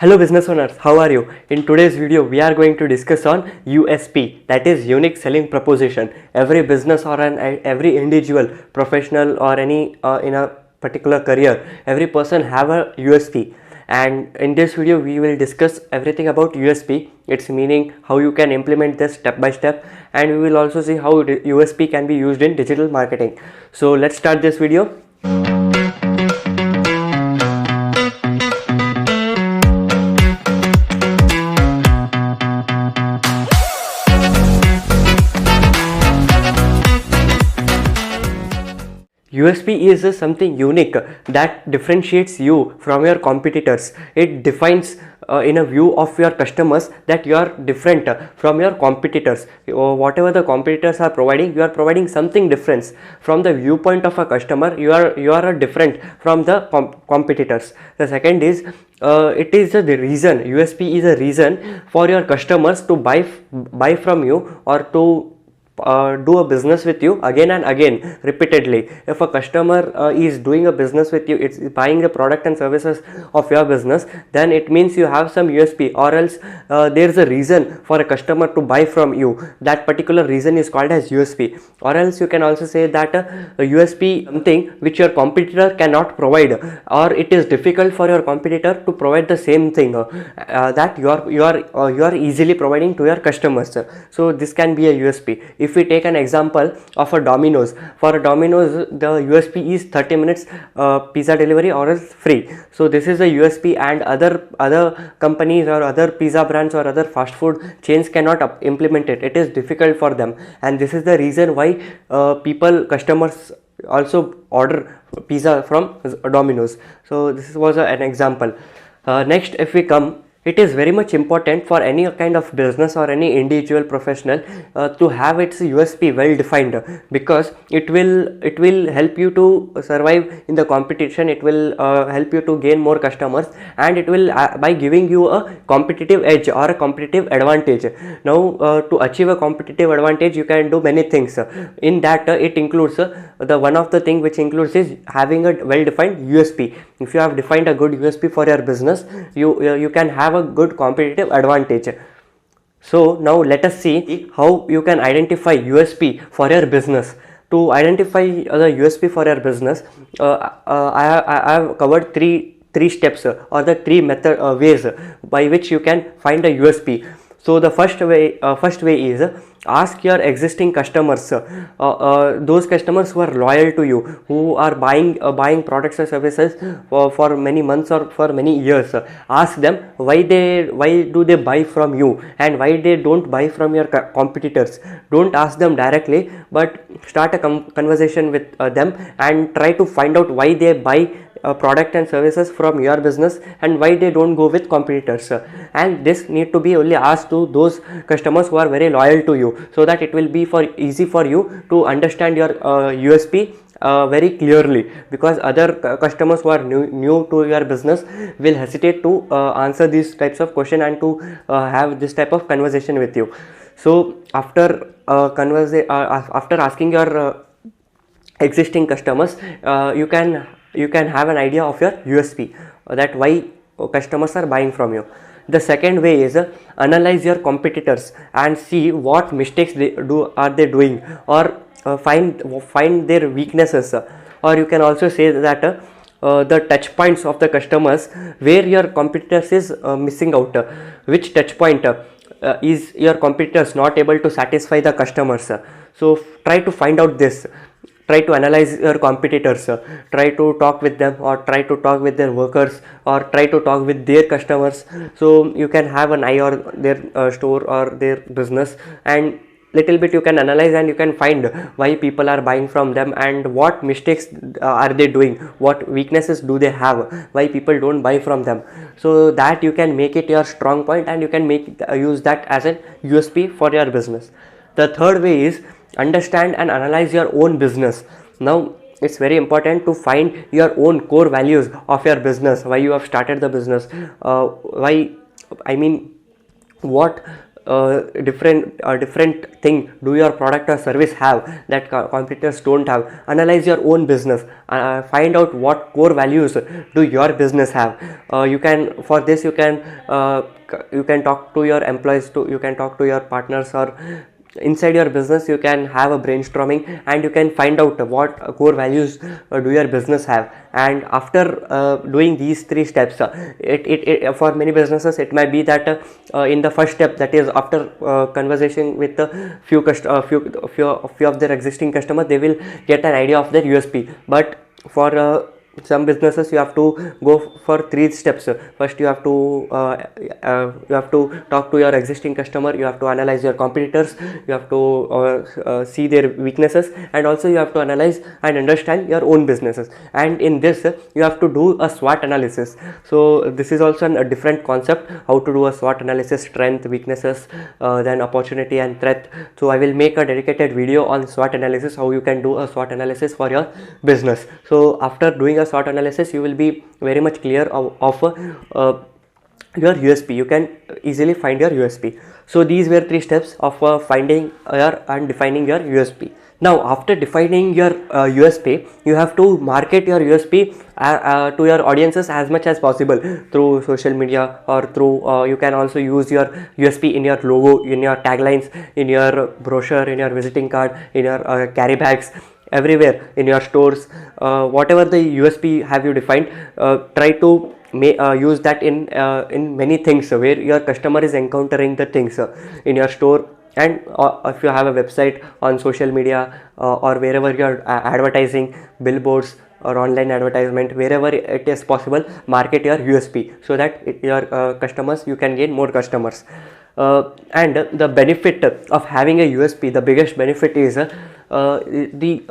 Hello business owners, how are you? In today's video, we are going to discuss on USP, that is unique selling proposition. Every business or every individual, professional or any in a particular career, every person have a USP. And in this video, we will discuss everything about USP, its meaning, how you can implement this step by step, and we will also see how USP can be used in digital marketing. So let's start this video. USP is something unique that differentiates you from your competitors. It defines in a view of your customers that you are different from your competitors. Whatever the competitors are providing, you are providing something different. From the viewpoint of a customer, you are different from the competitors. The second is it is the reason. USP is a reason for your customers to buy from you or to do a business with you again and again repeatedly. If a customer is doing a business with you, it's buying the product and services of your business, then it means you have some USP, or else there's a reason for a customer to buy from you. That particular reason is called as USP. Or else you can also say that a USP something which your competitor cannot provide, or it is difficult for your competitor to provide the same thing that you are easily providing to your customers. So this can be a USP. If we take an example of a Domino's, for a Domino's the USP is 30 minutes pizza delivery or else free. So this is a USP, and other companies or other pizza brands or other fast food chains cannot implement it. It is difficult for them, and this is the reason why customers also order pizza from Domino's. So this was an example. Next, if we come, it is very much important for any kind of business or any individual professional to have its USP well defined, because it will help you to survive in the competition. It will help you to gain more customers, and it will by giving you a competitive edge or a competitive advantage. Now to achieve a competitive advantage, you can do many things. In that it includes the one of the thing which includes is having a well defined USP. If you have defined a good USP for your business, you can have a good competitive advantage. So now let us see how you can identify USP for your business. To identify the USP for your business, I have covered three steps or the three ways by which you can find a USP. So the first way is ask your existing customers, those customers who are loyal to you, who are buying products or services for many months or for many years. Ask them why do they buy from you, and why they don't buy from your competitors. Don't ask them directly, but start a conversation with them and try to find out why they buy product and services from your business and why they don't go with competitors. And this need to be only asked to those customers who are very loyal to you, so that it will be easy for you to understand your USP very clearly, because other customers who are new to your business will hesitate to answer these types of question and to have this type of conversation with you. So after asking your existing customers, you can have an idea of your USP, that why customers are buying from you. The second way is analyze your competitors and see what mistakes they are doing, or find their weaknesses. Or you can also say that the touch points of the customers where your competitors is missing out. Which touch point is your competitors not able to satisfy the customers? So try to find out this. Try to analyze your competitors, try to talk with them, or try to talk with their workers, or try to talk with their customers, so you can have an eye on their store or their business, and little bit you can analyze and you can find why people are buying from them and what mistakes are they doing, what weaknesses do they have, why people don't buy from them, so that you can make it your strong point and you can use that as a USP for your business. The third way is understand and analyze your own business. Now it's very important to find your own core values of your business, why you have started the business, what different thing do your product or service have that competitors don't have. Analyze your own business, find out what core values do your business have. You can, for this you can talk to your employees, you can talk to your partners, or inside your business you can have a brainstorming and you can find out what core values do your business have. And after doing these 3 steps, it for many businesses it might be that in the first step, that is after conversation with a few of their existing customers, they will get an idea of their USP. But for some businesses you have to go for 3 steps. First you have to talk to your existing customer, you have to analyze your competitors, you have to see their weaknesses, and also you have to analyze and understand your own businesses. And in this you have to do a SWOT analysis. So this is also a different concept, how to do a SWOT analysis: strength, weaknesses, then opportunity and threat. So I will make a dedicated video on SWOT analysis, how you can do a SWOT analysis for your business. So after doing a SWOT analysis, you will be very much clear of your USP. You can easily find your USP. So these were 3 steps of finding and defining your USP. Now after defining your USP, you have to market your USP to your audiences as much as possible through social media, or through you can also use your USP in your logo, in your taglines, in your brochure, in your visiting card, in your carry bags, everywhere, in your stores. Whatever the USP have you defined, try to use that in many things where your customer is encountering the things in your store. And if you have a website, on social media, or wherever you are advertising, billboards or online advertisement, wherever it is possible, market your USP so that your customers, you can gain more customers. And the benefit of having a USP, the biggest benefit is the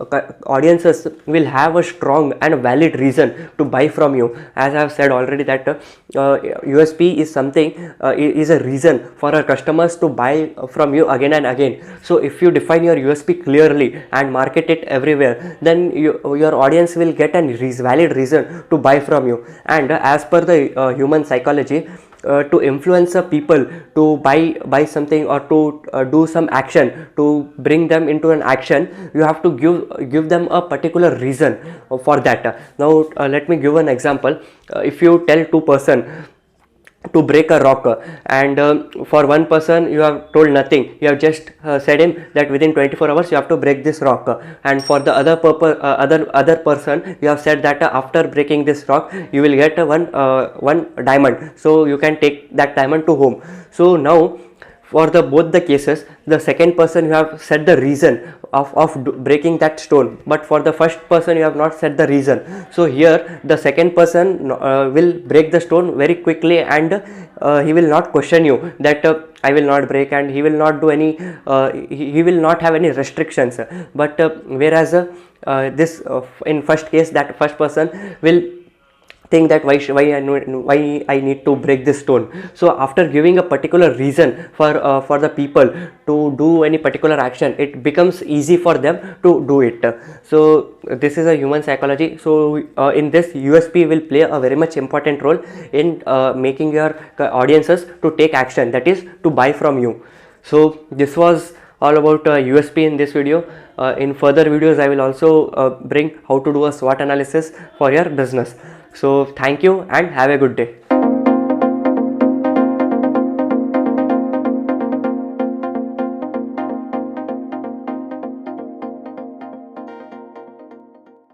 audiences will have a strong and valid reason to buy from you. As I have said already, that USP is something, is a reason for our customers to buy from you again and again. So if you define your USP clearly and market it everywhere, then your audience will get a valid reason to buy from you. And as per the human psychology, to influence people to buy something, or to do some action, to bring them into an action, you have to give them a particular reason for that. Now let me give an example. If you tell 2 person to break a rock, and for one person you have told nothing, you have just said him that within 24 hours you have to break this rock, and for the other person you have said that after breaking this rock you will get one diamond, so you can take that diamond to home. So now for both the cases, the second person you have said the reason of breaking that stone, but for the first person you have not said the reason. So here the second person will break the stone very quickly, and he will not question you that I will not break, and he will not do any he will not have any restrictions. But whereas this in first case, that first person will think that why I need to break this stone. So after giving a particular reason for the people to do any particular action, it becomes easy for them to do it. So this is a human psychology. So in this, USP will play a very much important role in making your audiences to take action, that is to buy from you. So this was all about USP in this video. In further videos I will also bring how to do a SWOT analysis for your business. So thank you and have a good day.